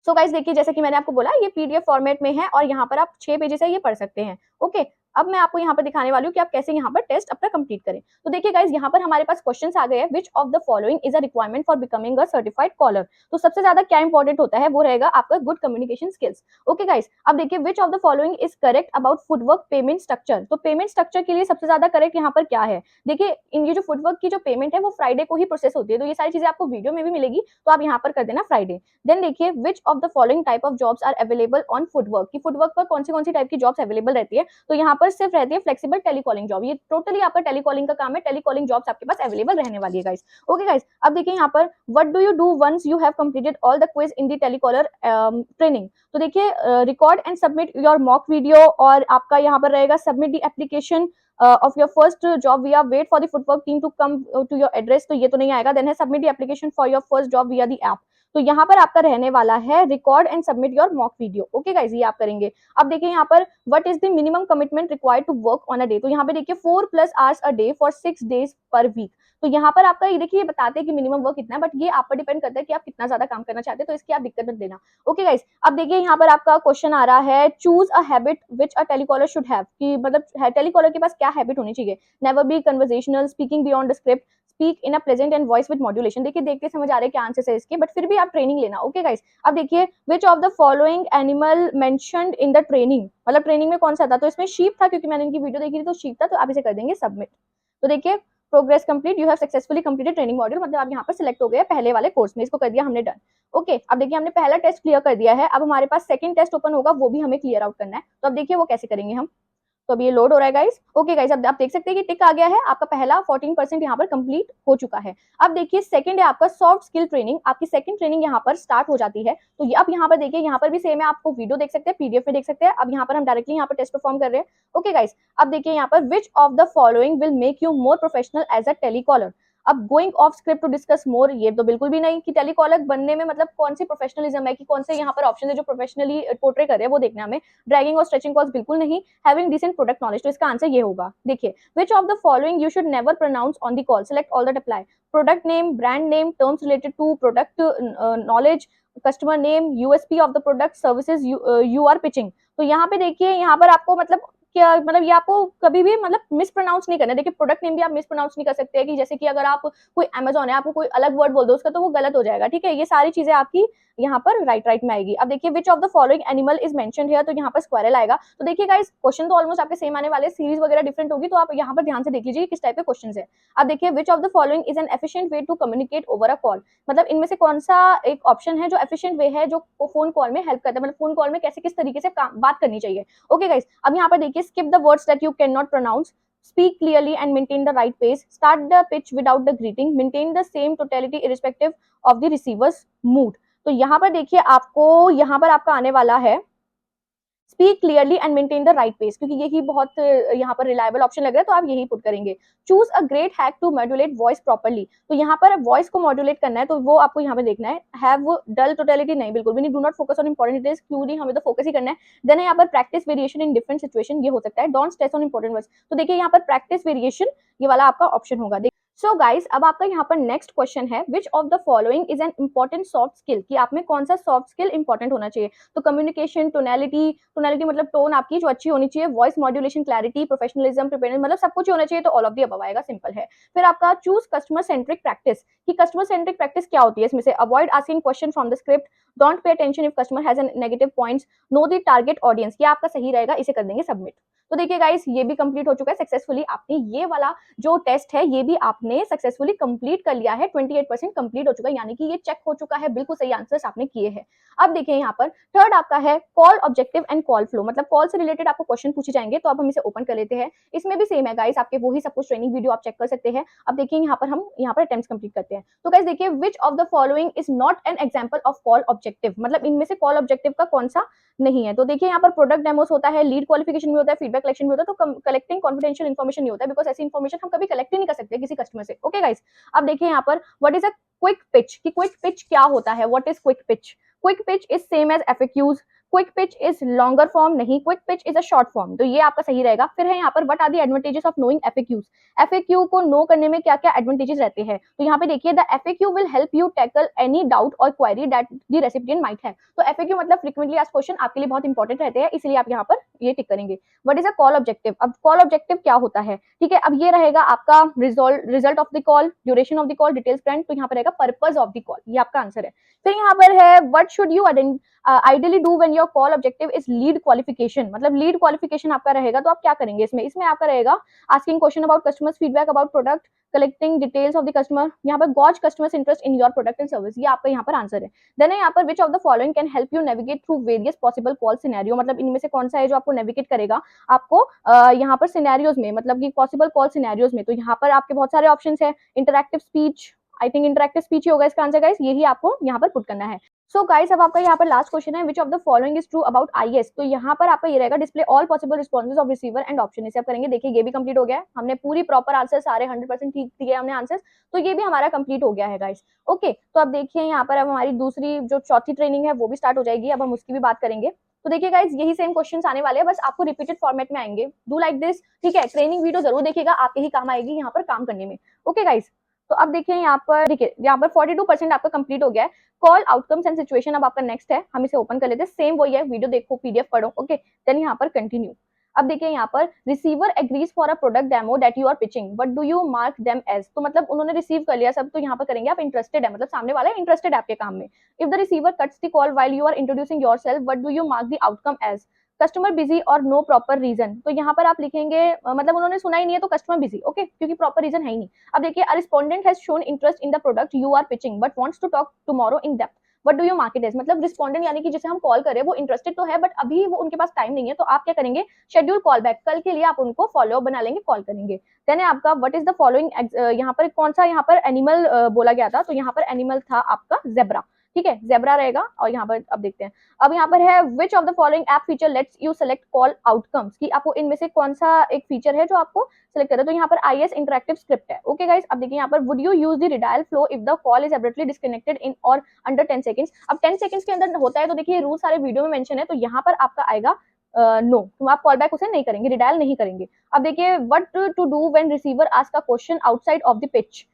सो गाइस देखिए, जैसे कि मैंने आपको बोला ये पीडीएफ फॉर्मेट में है और यहाँ पर आप 6 पेजेस है ये पढ़ सकते हैं, ओके। अब मैं आपको यहाँ पर दिखाने वाली हूँ कि आप कैसे यहाँ पर टेस्ट अपना कंप्लीट करें। तो देखिए गाइस, यहाँ पर हमारे पास क्वेश्चंस आ गए हैं। Which of the following is a requirement for becoming a certified caller. तो सबसे ज्यादा क्या इंपॉर्टेंट होता है वो रहेगा आपका good communication skills, okay guys. अब देखिए which of the following is correct about footwork payment structure. तो पेमेंट स्ट्रक्चर के लिए सबसे ज्यादा करेक्ट यहाँ पर क्या है। देखिए इन ये जो फुटवर्क की जो पेमेंट है वो फ्राइडे को ही प्रोसेस होती है, तो ये सारी चीजें आपको वीडियो में भी मिलेगी, तो आप यहाँ पर कर देना फ्राइडे। देन देखिए which of the following type of jobs are available on Footwork, की फुटवर्क पर कौन सी टाइप की जॉब्स अवेलेबल रहती है। तो यहाँ पर सिर्फ रहती है फ्लेक्सिबल टेलीकॉलिंग जॉब, ये टोटली आपका टेलीकॉलिंग का काम है। टेलीकॉलिंग जॉब्स आपके पास अवेलेबल रहने वाली है गाइस, ओके गाइस। अब देखिए यहाँ पर what do you do once you have completed all the quiz in the telecaller training. तो देखिए record and submit your mock video, और आपका यहाँ पर रहेगा submit the application of your first job via wait for the footwork team to come to your address। तो ये तो नहीं आएगा। देन है submit the application for your first job via the app। तो यहाँ पर आपका रहने वाला है record and submit your mock video, okay guys, ये आप करेंगे। अब देखिए यहाँ पर what is the minimum commitment required to work on a day. तो यहाँ पे देखिए 4+ hours a day for 6 days per week. तो यहाँ पर आपका ये देखिए, ये बताते हैं कि मिनिमम वर्क कितना है, बट ये आप पर डिपेंड करता है कि आप कितना ज्यादा काम करना चाहते हैं, तो इसकी आप दिक्कत मत देना, ओके गाइस। अब देखिए यहाँ पर आपका क्वेश्चन आ रहा है choose a habit which a telecaller should have, कि मतलब टेलीकॉलर के पास क्या हैबिट होनी चाहिए। Never be conversational, speaking beyond the script, speak in a pleasant and voice with modulation. देखिए देख के समझ आ रहा है क्या आंसर है इसके, बट फिर भी आप ट्रेनिंग लेना, ओके गाइस। अब देखिए which of the following animal mentioned in the training, मतलब ट्रेनिंग में कौन सा था। तो इसमें शीप था, क्योंकि मैंने इनकी वीडियो देखी थी तो शीप था, तो आप इसे कर देंगे सबमिट। तो देखिए progress complete, you have successfully completed training module, मतलब आप यहाँ पर सिलेक्ट हो गए पहले वाले कोर्स में, इसको कर दिया हमने डन, ओके। अब देखिए हमने पहला टेस्ट क्लियर कर दिया है, अब हमारे पास सेकंड टेस्ट ओपन होगा, वो भी हमें क्लियर आउट करना है। तो अब देखिए वो कैसे करेंगे हम। तो अब ये लोड हो रहा है गाइस, ओके गाइस। अब आप देख सकते हैं कि टिक आ गया है, आपका पहला 14% यहाँ पर कंप्लीट हो चुका है। अब देखिए सेकंड है आपका सॉफ्ट स्किल ट्रेनिंग, आपकी सेकंड ट्रेनिंग यहाँ पर स्टार्ट हो जाती है। तो अब यहाँ पर देखिए, यहाँ पर भी सेम है, आपको वीडियो देख सकते हैं, पीडीएफ में देख सकते हैं। अब यहाँ पर हम डायरेक्टली यहाँ पर टेस्ट परफॉर्म कर रहे हैं, ओके गाइस। अब देखिए यहाँ पर which of the following will make you more professional as a telecaller. अब going off script to discuss more, ये तो बिल्कुल भी नहीं, कि टेलीकॉलर बनने में मतलब कौन सी प्रोफेशनलिज्म है, कि कौन से यहाँ पर ऑप्शन है जो प्रोफेशनली पोर्ट्रे कर रहे हैं, वो देखना है हमें। ड्रैगिंग और स्ट्रेचिंग कॉल्स बिल्कुल नहीं। हैविंग डिसेंट प्रोडक्ट नॉलेज, तो इसका आंसर ये होगा। देखिए which of the following you should never pronounce on the call, select all that apply. Product name, brand name, terms related to product knowledge, customer name, USP of the product, services you are pitching. तो यहाँ पे देखिए, यहाँ पर आपको मतलब क्या, मतलब ये आपको कभी भी मतलब मिस प्रोनाउंस नहीं करना है। देखिए प्रोडक्ट नेम भी आप मिस प्रोनाउंस नहीं कर सकते हैं, कि जैसे कि अगर आप कोई अमेजॉन है, आपको कोई अलग वर्ड बोल दो उसका, तो वो गलत हो जाएगा, ठीक है। ये सारी चीजें आपकी यहाँ पर राइट में आएगी। अब देखिए which of the following animal is mentioned here, तो यहाँ पर स्क्वायरल आएगा। तो देखिए गाइस क्वेश्चन तो ऑलमोस्ट आपके सेम आने वाले, सीरीज वगैरह डिफरेंट होगी, तो आप यहाँ पर ध्यान से देख लीजिए किस टाइप के क्वेश्चन है। अब देखिए which of the following is an efficient way to communicate over a call, मतलब इनमें से कौन सा एक ऑप्शन है जो एफिशिएंट वे है, जो फोन कॉल में हेल्प करता है, मतलब फोन कॉल में कैसे किस तरीके से बात करनी चाहिए, ओके गाइस। अब यहाँ पर देखिए skip the words that you cannot pronounce, speak clearly and maintain the right pace, start the pitch without the greeting, maintain the same totality irrespective of the receiver's mood। तो यहाँ पर देखिए आपको, यहाँ पर आपका आने वाला है speak clearly and maintain the right pace, क्योंकि यही बहुत यहाँ पर रिलायबल ऑप्शन लग रहा है, तो आप यही पुट करेंगे। Choose a great hack to modulate voice properly, तो यहाँ पर वॉइस को मॉड्यूलेट करना है, तो वो आपको यहाँ पे देखना है। हैव डल टोटलिटी नहीं, बिल्कुल भी नहीं। Do not focus on important details, क्यों नहीं, हमें तो फोकस ही करना है। देन यहाँ पर practice variation in different situation, ये हो सकता है। Don't stress on important words, तो देखिए यहाँ पर प्रैक्टिस वेरिएशन ये वाला आपका ऑप्शन होगा। सो गाइस अब आपका यहाँ पर नेक्स्ट क्वेश्चन है which of the following is an important soft skill, कि आप में कौन सा सॉफ्ट स्किल इंपॉर्टेंट होना चाहिए। तो कम्युनिकेशन, टोनैलिटी मतलब टोन आपकी जो अच्छी होनी चाहिए, voice modulation, clarity, professionalism, preparedness, मतलब सब कुछ होना चाहिए, तो ऑल ऑफ द अबव आएगा, सिंपल है। फिर आपका चूज कस्टमर सेंट्रिक प्रैक्टिस, कि कस्टमर सेंट्रिक प्रैक्टिस क्या होती है इसमें से। Avoid asking question from the script, don't pay attention if customer has an negative points, know the target audience, ये आपका सही रहेगा, इसे कर देंगे सबमिट। तो देखिए गाइस ये भी कंप्लीट हो चुका है सक्सेसफुली, आपने ये वाला जो टेस्ट है ये भी आपने आपने सक्सेसफुली कंप्लीट कर लिया है, 28% कंप्लीट हो चुका है, यानी कि ये चेक हो चुका है, बिल्कुल सही आंसर्स आपने किए हैं। अब देखिए यहाँ पर थर्ड आपका है call objective and call flow, मतलब कॉल से रिलेटेड आपको क्वेश्चन पूछे जाएंगे। तो अब हम इसे ओपन कर लेते हैं। इसमें भी सेम है गाइस, आपके वही सब कुछ ट्रेनिंग वीडियो आप चेक कर सकते हैं। अब देखिए यहाँ पर हम यहाँ पर अटेम्प्ट्स कंप्लीट करते हैं। तो गाइस देखिए, which of the following is not an example of call objective, मतलब इनमें से कॉल ऑब्जेक्टिव का कौन सा नहीं है। तो देखिए यहाँ पर प्रोडक्ट डेमोस होता है, लीड क्वालिफिकेशन भी होता है, फीडबैक कलेक्शन भी होता है। तो कलेक्टिंग कॉन्फिडेंशियल इन्फॉर्मेशन नहीं होता है, बिकॉज ऐसी इन्फॉर्मेशन हम कभी कलेक्ट ही नहीं कर सकते किसी कस्टमर से। ओके गाइस, अब देखिए यहाँ पर what is a quick pitch, कि क्विक पिच क्या होता है, what is quick pitch. Quick pitch is same as FAQs, quick pitch is longer form नहीं, quick pitch is a short form. तो ये आपका सही रहेगा। फिर है यहाँ पर what are the advantages of knowing FAQs, FAQ को नो करने में क्या क्या एडवांटेजेस रहते हैं। तो यहाँ पे देखिए, the FAQ will help you tackle any doubt और query that the recipient might have. तो एफएक्यू मतलब फ्रीक्वेंटली आस्क्ड क्वेश्चन, आपके लिए बहुत इंपॉर्टेंट रहते हैं, इसलिए आप यहाँ पर ये टिक करेंगे। What is a call objective, अब कॉल ऑब्जेक्टिव क्या होता है, ठीक है। अब ये रहेगा आपका result of the call, duration of the call, details plan. तो यहाँ पर रहेगा पर्पस ऑफ द कॉल, ये आपका आंसर है। फिर यहाँ पर है what should you ideally do when your call objective is lead qualification, मतलब लीड क्वालिफिकेशन आपका रहेगा। तो आप क्या करेंगे इसमें आपका रहेगा asking question about customers feedback about product, collecting details of the customer, यहाँ पर gauge customers interest in your product and service, ये आपका यहाँ पर आंसर है। देन है यहाँ पर which of the following can help you navigate through various possible call scenario, मतलब इनमें से कौन सा है जो आपको नेविगेट करेगा आपको यहाँ पर सिनेरियोज में, मतलब कि पॉसिबल कॉल सिनेरियोज में। तो यहाँ पर आपके बहुत सारे ऑप्शंस है। Interactive speech, I think interactive speech ही होगा इसका आंसर गाइस, यही आपको यहाँ पर पुट करना है। सो गाइस, अब आपका यहाँ पर लास्ट क्वेश्चन है which of the following is true about IS. तो यहाँ पर आपका ये रहेगा display all possible responses of receiver and option, इसे आप करेंगे। देखिए ये भी कंप्लीट हो गया है, हमने पूरी प्रॉपर आंसर सारे 100% ठीक दिए हमने आंसर, तो ये भी हमारा कंप्लीट हो गया है गाइस। ओके, तो अब देखिए यहाँ पर अब हमारी दूसरी जो चौथी ट्रेनिंग है वो भी स्टार्ट हो जाएगी, अब हम उसकी भी बात करेंगे। तो देखिए गाइस, यही सेम क्वेश्चंस आने वाले हैं, बस आपको रिपीटेड फॉर्मेट में आएंगे। डू लाइक दिस, ठीक है। ट्रेनिंग वीडियो जरूर देखिएगा, आपके ही काम आएगी यहाँ पर काम करने में। ओके गाइस, तो अब देखिए यहाँ पर, देखिए यहाँ पर 42% आपका कंप्लीट हो गया है। कॉल आउटकम्स एंड सिचुएशन अब आपका नेक्स्ट है, हम इसे ओपन कर लेते हैं। सेम वही है, वीडियो देखो, पीडीएफ पढ़ो। ओके, देन यहाँ पर कंटिन्यू। अब देखिए यहाँ पर receiver agrees for a product demo that you are pitching, what do you mark them as. तो मतलब उन्होंने रिसीव कर लिया सब, तो यहाँ पर करेंगे आप इंटरेस्टेड है, मतलब सामने वाला इंटरेस्टेड है आपके काम में। If the receiver cuts the call while you are introducing yourself, what do you mark the outcome as. Customer busy और नो प्रॉपर रीजन, तो यहाँ पर आप लिखेंगे मतलब उन्होंने सुना ही नहीं है तो कस्टमर बिजी, ओके, क्योंकि प्रॉपर रीजन है ही नहीं। अब देखिए, a respondent has shown interest in the product you are pitching but wants to talk tomorrow in depth, what do you mark it as. मतलब रिस्पोंडेंट यानी कि जिसे हम कॉल करें वो इंटरेस्टेड तो है बट अभी वो उनके पास टाइम नहीं है, तो आप क्या करेंगे, शेड्यूल कॉल बैक, कल के लिए आप उनको फॉलो अप बना लेंगे, कॉल करेंगे। देन है आपका व्हाट इज द फॉलोइंग, यहाँ पर कौन सा यहाँ पर एनिमल बोला गया था, तो यहाँ पर एनिमल था आपका जेब्रा, ठीक है, जेब्रा रहेगा। और यहाँ पर अब देखते हैं, अब यहाँ पर है which of the following app feature let's you select call outcomes, कि आपको इनमें से कौन सा एक फीचर है जो आपको सेलेक्ट करें। तो यहाँ पर आईएस इंटरैक्टिव स्क्रिप्ट है। ओके गाइस, अब देखिए यहाँ पर would you use the redial flow if the call is abruptly disconnected in or under 10 seconds. अब 10 सेकंड्स के अंदर होता है, तो देखिए रूल सारे वीडियो में मेंशन है, तो यहाँ पर आपका आएगा नो, तो आप कॉल बैक उसे नहीं करेंगे, रिडायल नहीं करेंगे। अब देखिए what to do when receiver ask a question outside of the pitch,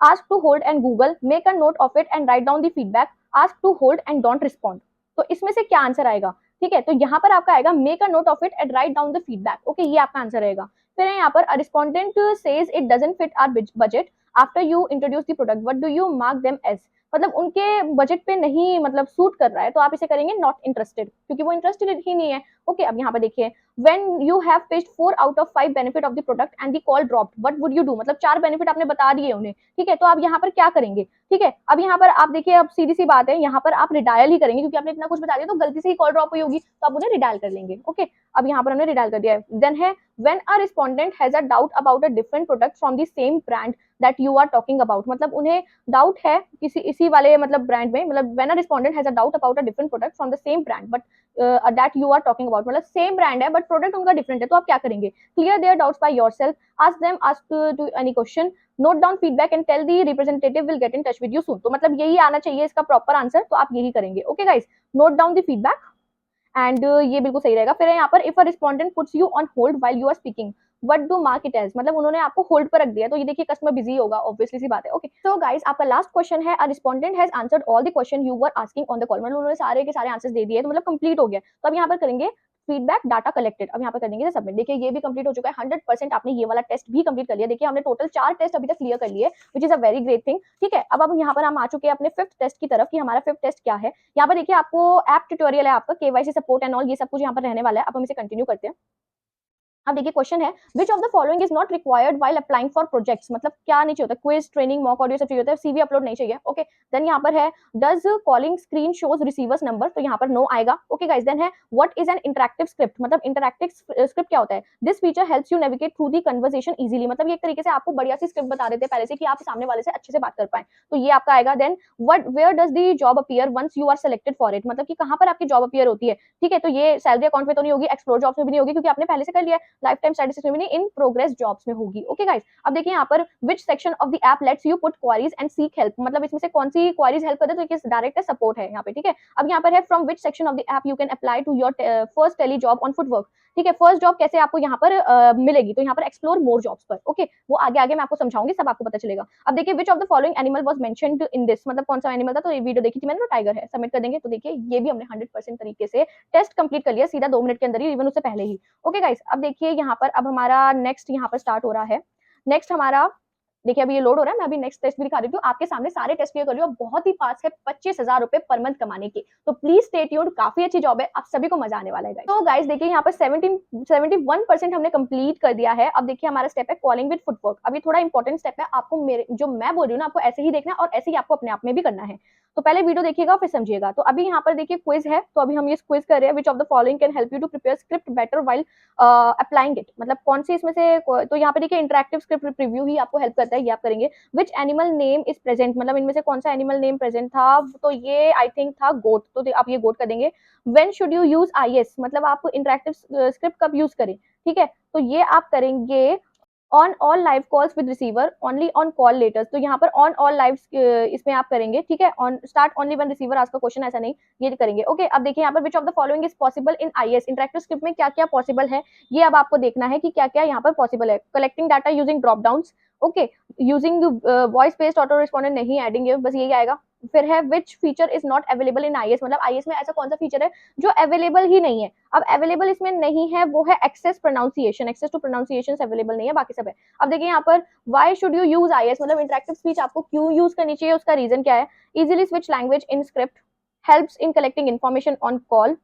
ask to hold and Google, make a note of it and write down the feedback, ask to hold and don't respond। तो इसमें से क्या answer आएगा, ठीक है। तो यहाँ पर आपका आएगा make a note of it and write down the feedback, okay, ये आपका आंसर रहेगा। फिर है यहाँ पर a respondent says it doesn't fit our budget after you introduce the product, what do you mark them as. मतलब उनके budget पे नहीं, मतलब सूट कर रहा है, तो आप इसे करेंगे नॉट इंटरेस्टेड, क्योंकि वो इंटरेस्टेड ही नहीं है। ओके, अब यहाँ पर देखिए when you have pitched 4 out of 5 benefit of the product and the call dropped, what would you do। मतलब 4 बेनिफिट आपने बता दिए उन्हें, ठीक है, तो आप यहाँ पर क्या करेंगे, ठीक है। अब यहाँ पर आप देखिए, अब सीधी सी बात है, यहाँ पर आप रिडायल ही करेंगे, क्योंकि आपने इतना कुछ बता दिया, तो गलती से ही कॉल ड्रॉप हुई होगी, तो आप उन्हें रिडायल कर लेंगे। ओके, अब यहाँ पर हमने रिडायल कर दिया है। देन है when a respondent has a doubt about a different product from the same brand that you are talking about, मतलब उन्हें डाउट है किसी इसी वाले मतलब ब्रांड में, मतलब when a respondent has a doubt about a different product from the same brand but that you are talking about, मतलब सेम ब्रांड है बट प्रोडक्ट उनका डिफरेंट है, तो आप क्या करेंगे, clear their doubts by yourself, ask them to any question, note down feedback and tell the representative will get in touch with you soon. तो मतलब यही आना चाहिए इसका प्रॉपर आंसर, तो आप यही करेंगे। Okay guys, note down the feedback and ये बिल्कुल सही रहेगा। फिर यहाँ पर if a respondent puts you on hold while you are speaking, what do mark it as, मतलब उन्होंने आपको होल्ड पर रख दिया, तो ये देखिए कस्टमर बिजी होगा, ऑब्वियसली सी बात है। ओके, सो गाइस, आपका लास्ट क्वेश्चन है a respondent has answered all the question you were asking on the call, मतलब उन्होंने सारे के सारे आंसर्स दे दिए, तो मतलब कंप्लीट हो गया। तो अब यहाँ पर करेंगे फीडबैक डाटा कलेक्टेड, अब यहाँ पर कर देंगे सबमिट। देखिए ये भी कंप्लीट हो चुका है, 100% आपने ये वाला टेस्ट भी कंप्लीट कर लिया। देखिए हमने टोटल 4 टेस्ट अभी तक क्लियर कर लिए, which is a very great thing, ठीक है। अब यहाँ पर हम आ चुके हैं अपने 5th टेस्ट की तरफ, कि हमारा 5th टेस्ट क्या है। यहाँ पर देखिए आपको ऐप ट्यूटोरियल है, आपका केवाईसी सपोर्ट एंड ऑल, ये सब कुछ यहाँ पर रहने वाला है। अब हम इसे कंटिन्यू करते हैं। अब देखिए क्वेश्चन है which of the following is not required while applying for projects, मतलब क्या नहीं चाहिए होता, क्विज, ट्रेनिंग, मॉक ऑडियो सब चाहिए होता है, सीवी अपलोड नहीं चाहिए। ओके देन यहाँ पर है does calling screen shows receivers number, तो यहाँ पर नो आएगा। ओके गाइस देन है what is an interactive script, मतलब इंटरैक्टिव स्क्रिप्ट क्या होता है, this feature helps you navigate through the conversation easily, मतलब ये एक तरीके से आपको बढ़िया सी स्क्रिप्ट बता देते हैं पहले से कि आप सामने वाले से अच्छे से बात कर पाए, तो ये आपका आएगा। Then what where does the job appear once you are selected for it, मतलब कि कहाँ पर आपकी जॉब अपीयर होती है, ठीक है, तो ये सैलरी अकाउंट में तो नहीं होगी, एक्सप्लोर जॉब्स में भी नहीं होगी क्योंकि आपने पहले से कर लिया है, लाइफ टाइम स्टैटिस्टिक्स में भी नहीं, इन प्रोग्रेस जॉब्स में होगी। ओके गाइस अब देखिए यहाँ पर विच section of the app let's you put queries and seek help, मतलब इसमें से कौन सी क्वेरीज हेल्प करते हैं, तो डायरेक्ट सपोर्ट है यहाँ पे, ठीक है। अब यहाँ पर है from which section of the app you can apply to your first tele job on Footwork, ठीक है, फर्स्ट जॉब कैसे आपको यहाँ पर मिलेगी, तो यहाँ पर एक्सप्लोर मोर जॉब्स पर। ओके वो आगे आगे मैं आपको समझाऊंगी, सब आपको पता चलेगा। अब देखिए which of the following animal was mentioned in this, मतलब कौन सा एनिमल था, तो ये वीडियो देखी थी मैंने, तो टाइगर है, सबमिट कर देंगे। तो देखिए ये भी हमने 100% तरीके से टेस्ट कंप्लीट कर लिया सीधा 2 मिनट के अंदर ही, इवन उससे पहले ही। ओके गाइस अब देखिए यहाँ पर अब हमारा नेक्स्ट यहाँ पर स्टार्ट हो रहा है। नेक्स्ट हमारा देखिए अभी ये लोड हो रहा है, मैं अभी नेक्स्ट टेस्ट भी दिखा देती हूँ, आपके सामने सारे टेस्ट क्लियर कर लियो, बहुत ही पास है 25,000 रुपए पर मंथ कमाने के, तो प्लीज स्टे ट्यून्ड, काफी अच्छी जॉब है, आप सभी को मजा आने वाला है। तो गाइस देखिए यहाँ पर 71% हमने कंप्लीट कर दिया है। अब देखिए हमारा स्टेप है कॉलिंग विद फुटवर्क, अब ये थोड़ा इंपॉर्टेंट स्टेप है, आपको मेरे जो मैं बोल रही हूँ ना आपको ऐसे ही देखना है और ऐसे ही आपको अपने आप में भी करना है, तो पहले वीडियो देखिएगा फिर समझिएगा। तो अभी यहाँ पर देखिए क्विज है, तो अभी हम ये क्विज कर रहे हैं, which of the following can help you to prepare script better while applying it, मतलब कौन सी इसमें से, तो यहाँ पे देखिए इंटरैक्टिव स्क्रिप्ट प्रीव्यू ही आपको हेल्प करता है, ये आप करेंगे। Which animal name is present, मतलब इनमें से कौन सा एनिमल नेम प्रेजेंट था, तो ये आई थिंक था गोट, तो आप ये गोट कर देंगे। When should you use IS, मतलब आप इंटरैक्टिव स्क्रिप्ट कब यूज करें, ठीक है, तो ये आप करेंगे on all live calls with receiver only on call letters, तो यहाँ पर ऑन ऑल लाइव इसमें आप करेंगे, ठीक है, on start only one receiver आज का क्वेश्चन, ऐसा नहीं, ये करेंगे। ओके अब देखिए यहाँ पर which of the following is possible in IS, interactive script में क्या क्या पॉसिबल है, ये अब आपको देखना है कि क्या क्या यहाँ पर पॉसिबल है। Collecting data using drop downs, okay, using voice based auto respondent नहीं एडिंग, बस यही आएगा। फिर है which feature is not available in IS, मतलब आईएस में ऐसा कौन सा फीचर है जो अवेलेबल ही नहीं है, अब अवेलेबल इसमें नहीं है वो है access pronunciation, access to pronunciation available नहीं है, बाकी सब है। अब देखिए यहाँ पर why should you use IS, मतलब इंटरैक्टिव स्पीच आपको क्यों यूज करनी चाहिए, उसका रीजन क्या है। Easily switch language in script, helps in collecting information on call,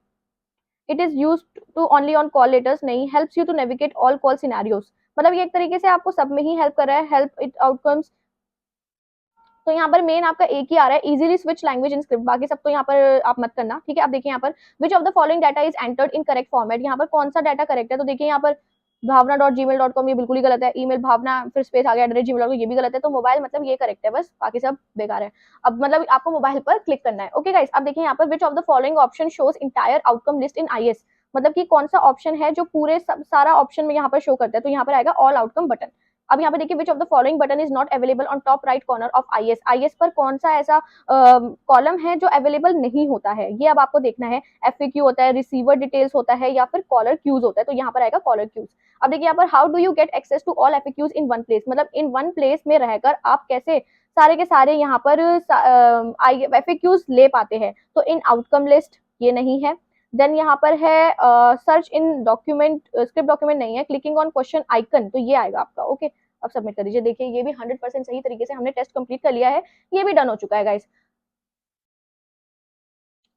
it is use to only on call letters नहीं, helps you to navigate all call scenarios, मतलब ये एक तरीके से आपको सब में ही हेल्प कर रहा है, हेल्प इट आउटकम्स, तो यहाँ पर मेन आपका एक ही आ रहा है, easily switch language in script, बाकी सब तो यहाँ पर आप मत करना, ठीक है। अब देखिए यहाँ पर which of the following data is entered in correct format, यहाँ पर कौन सा डाटा करेक्ट है, तो देखिए यहाँ पर भावना.gmail.com ये बिल्कुल ही गलत है, ईमेल भावना फिर स्पेस आ गया @gmail.com ये भी गलत है, तो मोबाइल मतलब ये करेक्ट है, बस बाकी सब बेकार है। अब मतलब आपको मोबाइल पर क्लिक करना है। ओके गाइस अब देखिए यहाँ पर which of the following option shows entire outcome list in IS, मतलब कि कौन सा ऑप्शन है जो पूरे सारा ऑप्शन में यहाँ पर शो करता है, तो यहाँ पर आएगा ऑल आउटकम बटन। अब यहाँ पे देखिए which of the following button is not available on top right corner of IS, IS पर कौन सा ऐसा कॉलम है जो अवेलेबल नहीं होता है, ये अब आपको देखना है। एफएक्यू होता है, रिसीवर डिटेल्स होता है, या फिर कॉलर क्यूज होता है, तो यहाँ पर आएगा कॉलर क्यूज। अब देखिए यहाँ पर how do you get access to all FAQs in one place, मतलब इन वन प्लेस में रहकर आप कैसे सारे के सारे यहाँ पर एफएक्यूज ले पाते हैं, तो इन आउटकम लिस्ट ये नहीं है। देन यहाँ पर है search in document, script document नहीं है, क्लिकिंग ऑन क्वेश्चन आइकन, तो ये आएगा आपका। ओके अब सबमिट कर दीजिए। देखिए ये भी 100% सही तरीके से हमने टेस्ट कंप्लीट कर लिया है, ये भी डन हो चुका है गाइस।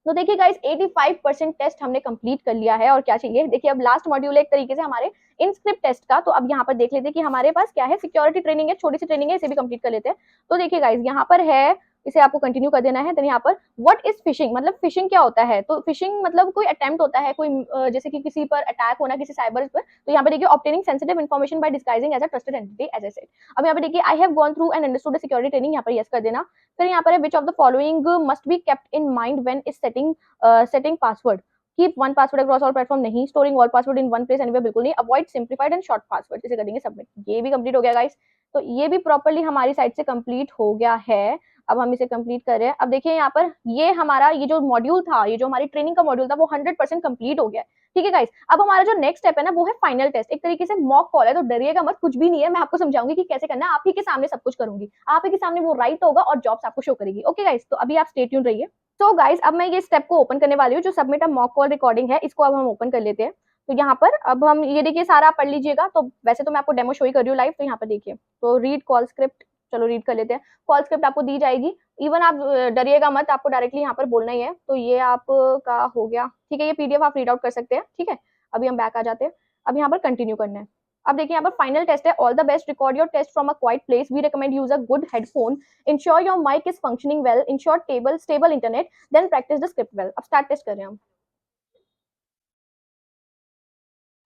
तो देखिए गाइस 85% टेस्ट हमने कंप्लीट कर लिया है, और क्या चाहिए, देखिए अब लास्ट मॉड्यूल है एक तरीके से हमारे इन स्क्रिप्ट टेस्ट का, तो अब यहाँ पर देख लेते हैं कि हमारे पास क्या है। सिक्योरिटी ट्रेनिंग है, छोटी सी ट्रेनिंग है, इसे भी कंप्लीट कर लेते हैं। तो देखिए गाइस यहाँ पर है, इसे आपको कंटिन्यू कर देना है। तो यहाँ पर व्हाट इज फिशिंग, मतलब फिशिंग क्या होता है, तो फिशिंग मतलब कोई अटेम्प्ट होता है, कोई जैसे कि किसी पर अटैक होना, किसी साइबर पर, तो यहाँ पे देखिए obtaining sensitive information by disguising as a trusted entity as I said. अब यहाँ पे देखिए I have gone through and understood the security training, यहाँ पर यस कर देना। फिर यहाँ पर है which of the following must be kept in mind when is setting password, keep one password across all platform नहीं, storing all password in one place anywhere बिल्कुल नहीं, avoid simplified and short password, इसे कर देंगे submit. ये भी complete हो गया गाइस, तो ये भी प्रॉपर्ली हमारी साइड से कंप्लीट हो गया है। अब हम इसे कंप्लीट कर रहे हैं। अब देखिए यहाँ पर ये हमारा ये जो मॉड्यूल था, ये जो हमारी ट्रेनिंग का मॉड्यूल था, वो 100% कंप्लीट हो गया है, ठीक है गाइस। अब हमारा जो नेक्स्ट स्टेप है ना, वो है फाइनल टेस्ट, एक तरीके से मॉक कॉल है, तो डरिएगा मत, कुछ भी नहीं है, मैं आपको समझाऊंगी कि कैसे करना है, आप ही के सामने सब कुछ करूंगी, आप ही के सामने वो राइट होगा और जॉब्स आपको शो करेगी। ओके गाइस, तो अभी आप स्टे ट्यून रहिए। तो गाइस अब मैं ये स्टेप को ओपन करने वाली हूँ, जो submit a mock call recording है, इसको अब हम ओपन कर लेते हैं। तो यहाँ पर अब हम ये देखिए सारा आप पढ़ लीजिएगा, तो वैसे तो मैं आपको डेमो शो ही कर रही हूँ लाइव, तो यहाँ पर देखिए, तो रीड कॉल स्क्रिप्ट, चलो रीड कर लेते हैं। कॉल स्क्रिप्ट आपको दी जाएगी, इवन आप डरिएगा मत, आपको डायरेक्टली यहाँ पर बोलना ही है। तो ये आपका हो गया, ठीक है, ये पीडीएफ आप रीड आउट कर सकते हैं, ठीक है। अभी हम बैक आ जाते हैं। अब यहाँ पर कंटिन्यू करना है। अब देखिए यहाँ पर फाइनल टेस्ट है, all the best, record your test from a quiet place, we recommend use a good headphone, ensure your mic is functioning well, ensure stable internet, then practice the script well. अब start test कर रहे हैं हम।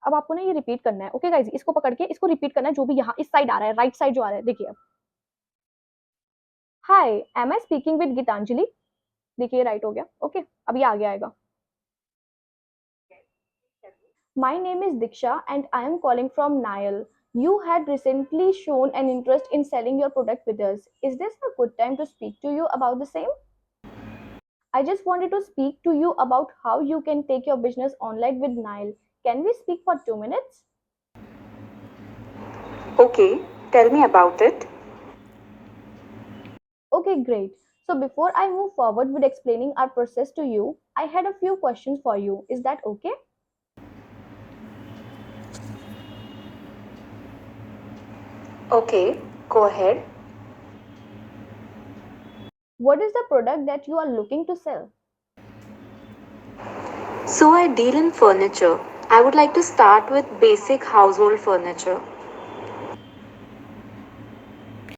अब आपको ना ये repeat करना है, ओके गाइस, इसको पकड़ के इसको रिपीट करना है, जो भी यहाँ इस साइड आ रहा है, राइट साइड जो आ रहा है, देखिए। Hi, am I speaking with Geetanjali. देखिए राइट हो गया, ओके। अब ये आगे आएगा। My name is Diksha and I am calling from Nile. You had recently shown an interest in selling your product with us. Is this a good time to speak to you about the same? I just wanted to speak to you about how you can take your business online with Nile. Can we speak for 2 minutes? Okay, tell me about it. Okay, great. So before I move forward with explaining our process to you, I had a few questions for you. Is that okay? Okay, go ahead. What is the product that you are looking to sell? So, I deal in furniture. I would like to start with basic household furniture.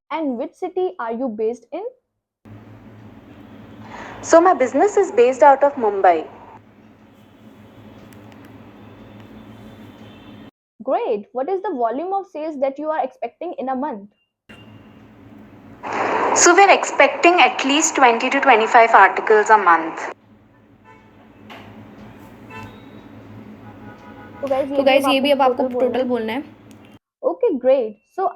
And which city are you based in? So, my business is based out of Mumbai. Great. What is the volume of sales that you are expecting in a month? So, we're expecting at least 20 to 25 articles a month. तो तो guys guys ये ये भी भी अब अब आपको आपको टोटल टोटल बोलना है। बोलना है। Okay, great. So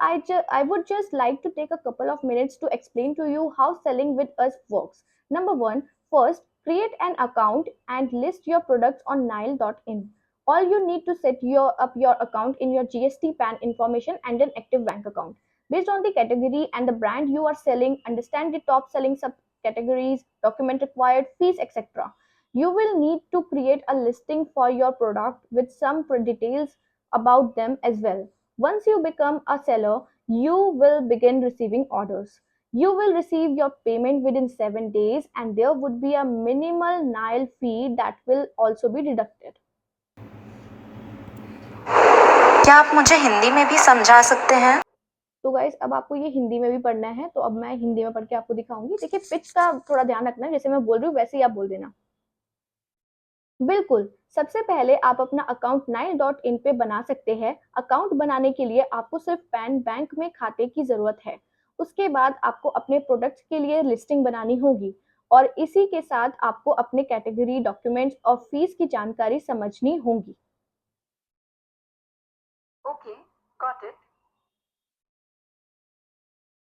I would just like to take a couple of minutes to explain to you how selling with us works. Number one, first create an account and list your products on Nile.in. All you need to set up your account in your GST PAN information and an active bank account. Based on the category and the brand you are selling, understand the top selling subcategories, document required, fees, etc. You will need to create a listing for your product with some details about them as well. Once you become a seller, you will begin receiving orders. You will receive your payment within 7 days and there would be a minimal Nile fee that will also be deducted. क्या आप मुझे हिंदी में भी समझा सकते हैं? तो guys अब आपको ये हिंदी में भी पढ़ना है, तो अब मैं हिंदी में पढ़ के आपको दिखाऊंगी। देखिए पिच का थोड़ा ध्यान रखना है, जैसे मैं बोल रही हूँ वैसे ही आप बोल देना। बिल्कुल, सबसे पहले आप अपना अकाउंट nile.in पे बना सकते हैं। अकाउंट बनाने के लिए आपको सिर्फ पैन बैंक में खाते की ज़रूरत है। उसके बाद आपको अपने प्रोडक्ट्स के लिए लिस्टिंग बनानी होगी और इसी के साथ आपको अपने कैटेगरी, डॉक्यूमेंट्स और फीस की जानकारी समझनी होगी। Okay, got it.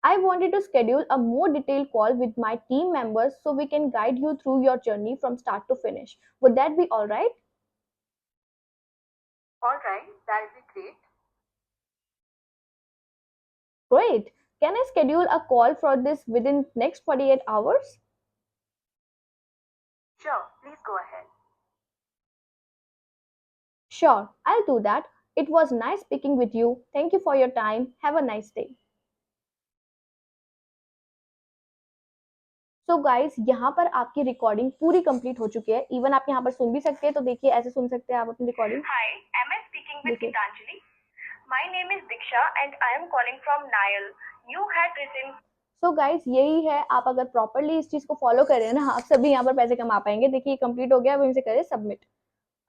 I wanted to schedule a more detailed call with my team members so we can guide you through your journey from start to finish. Would that be all right? All right, that'll be great. Great. Can I schedule a call for this within next 48 hours? Sure, please go ahead. Sure, I'll do that. It was nice speaking with you. Thank you for your time. Have a nice day. So guys यहाँ पर आपकी recording पूरी complete हो चुकी है। Even आप यहाँ पर सुन भी सकते हैं, तो देखिए ऐसे सुन सकते हैं आप अपनी recording. Hi, am I speaking with देखिए Gitanjali? My name is Diksha and I am calling from Nile. You had recently so guys यही है, आप अगर प्रॉपरली इस चीज को फॉलो करें ना, आप सभी यहाँ पर पैसे कमा पाएंगे। देखिए कंप्लीट हो गया, अब इसे करें सबमिट।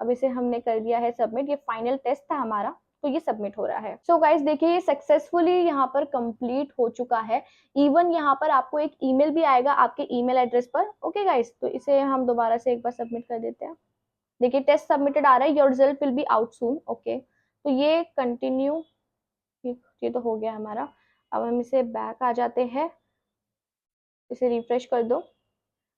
अब इसे हमने कर दिया है सबमिट। ये फाइनल टेस्ट था हमारा, तो ये सबमिट हो रहा है। सो गाइस देखिए ये सक्सेसफुली यहाँ पर कंप्लीट हो चुका है। इवन यहाँ पर आपको एक ईमेल भी आएगा आपके ईमेल एड्रेस पर। ओके गाइस, तो इसे हम दोबारा से एक बार सबमिट कर देते हैं। देखिए टेस्ट सबमिटेड आ रहा है, your result will be out soon. Okay, तो ये कंटिन्यू, ये तो हो गया हमारा। अब हम इसे बैक आ जाते हैं, इसे रिफ्रेश कर दो।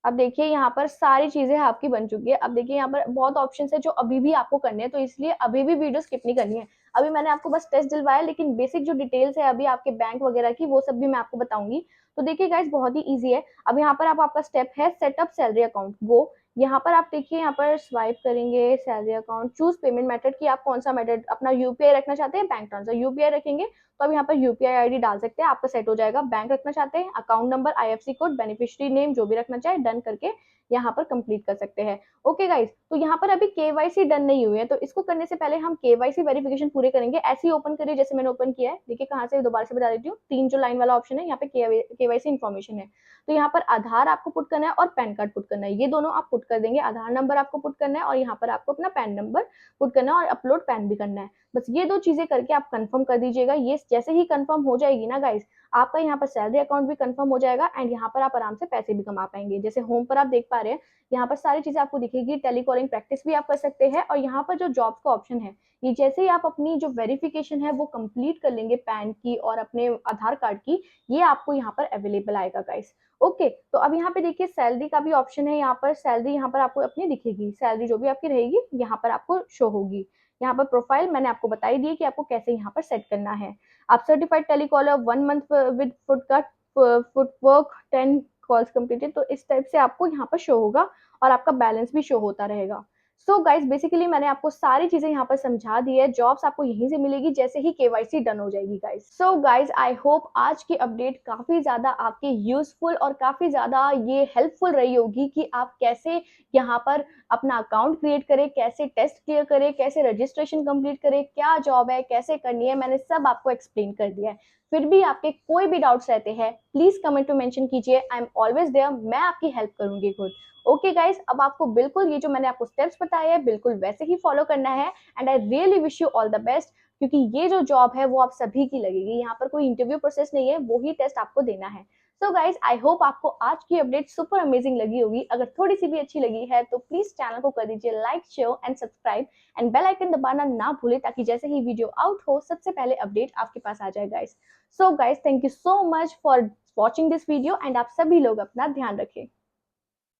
अब देखिए यहाँ पर सारी चीजें आपकी बन चुकी है। अब देखिए यहाँ पर बहुत ऑप्शंस है जो अभी भी आपको करने हैं, तो इसलिए अभी भी वीडियो स्किप नहीं करनी है। अभी मैंने आपको बस टेस्ट दिलवाया, लेकिन बेसिक जो डिटेल्स है अभी आपके बैंक वगैरह की, वो सब भी मैं आपको बताऊंगी। तो देखिए गाइस बहुत ही ईजी है। अब यहाँ पर आपका स्टेप है सेटअप सैलरी अकाउंट। गो यहाँ पर आप देखिए, यहाँ पर स्वाइप करेंगे salary account, choose payment method की आप कौन सा मेथड, अपना यूपीआई रखना चाहते हैं, बैंक ट्रांसफर, यूपीआई रखेंगे तो अब यहाँ पर यूपीआई आईडी डाल सकते हैं, आपका सेट हो जाएगा। बैंक रखना चाहते हैं, account number, IFSC code, beneficiary name जो भी रखना चाहे, डन करके यहाँ पर कंप्लीट कर सकते हैं। ओके गाइस, तो यहाँ पर अभी केवाईसी डन नहीं हुई है, तो इसको करने से पहले हम केवाईसी वेरिफिकेशन पूरे करेंगे। ऐसे ही ओपन करिए जैसे मैंने ओपन किया है। देखिए कहाँ से, दोबारा से बता देती हूँ, 3 जो लाइन वाला ऑप्शन है यहाँ पे केवाईसी इन्फॉर्मेशन है। तो यहाँ पर आधार आपको पुट करना है और पैन कार्ड पुट करना है, ये दोनों आप पुट कर देंगे। आधार नंबर आपको पुट करना है और यहाँ पर आपको अपना पैन नंबर पुट करना है और अपलोड पैन भी करना है। बस ये 2 चीजें करके आप कंफर्म कर दीजिएगा। ये जैसे ही कंफर्म हो जाएगी ना गाइस, आपका यहाँ पर सैलरी अकाउंट भी कंफर्म हो जाएगा एंड यहाँ पर आप आराम से पैसे भी कमा पाएंगे। जैसे होम पर आप देख पा रहे हैं, यहाँ पर सारी चीजें आपको दिखेगी। टेलीकॉलिंग प्रैक्टिस भी आप कर सकते हैं और यहाँ पर जो जॉब्स का ऑप्शन है, ये जैसे ही आप अपनी जो वेरिफिकेशन है वो कंप्लीट कर लेंगे पैन की और अपने आधार कार्ड की, ये आपको यहाँ पर अवेलेबल आएगा गाइस। ओके, तो अब यहाँ पे देखिए सैलरी का भी ऑप्शन है। यहाँ पर सैलरी यहाँ पर आपको अपनी दिखेगी, सैलरी जो भी आपकी रहेगी यहाँ पर आपको शो होगी। यहाँ पर प्रोफाइल मैंने आपको बता ही दी है कि आपको कैसे यहाँ पर सेट करना है। आप certified telecaller 1 month with footwork 10 calls completed, तो इस टाइप से आपको यहाँ पर शो होगा और आपका बैलेंस भी शो होता रहेगा। सो गाइस बेसिकली मैंने आपको सारी चीजें यहाँ पर समझा दी है। जॉब्स आपको यहीं से मिलेगी जैसे ही केवाईसी डन हो जाएगी guys. So guys I hope आज की अपडेट काफी ज्यादा आपके यूजफुल और काफी ज्यादा ये हेल्पफुल रही होगी कि आप कैसे यहाँ पर अपना अकाउंट क्रिएट करें, कैसे टेस्ट क्लियर करें, कैसे रजिस्ट्रेशन कंप्लीट करें, क्या जॉब है, कैसे करनी है, मैंने सब आपको एक्सप्लेन कर दिया है। फिर भी आपके कोई भी डाउट्स रहते हैं प्लीज कमेंट में मेंशन कीजिए। आई एम ऑलवेज देयर, मैं आपकी हेल्प करूंगी खुद। ओके गाइस, अब आपको बिल्कुल ये जो मैंने आपको स्टेप्स बताए हैं बिल्कुल वैसे ही फॉलो करना है and I really wish you all the best, क्योंकि ये जो जॉब है वो आप सभी की लगेगी। यहाँ पर कोई इंटरव्यू प्रोसेस नहीं है, वो ही टेस्ट आपको देना है। सो गाइस आई होप आपको आज की अपडेट सुपर अमेजिंग लगी होगी। अगर थोड़ी सी भी अच्छी लगी है तो प्लीज चैनल को कर दीजिए like, share and subscribe and bell icon दबाना ना भूले, ताकि जैसे ही वीडियो आउट हो सबसे पहले अपडेट आपके पास आ जाए guys. So guys thank you so much for watching this video and आप सभी लोग अपना ध्यान रखें।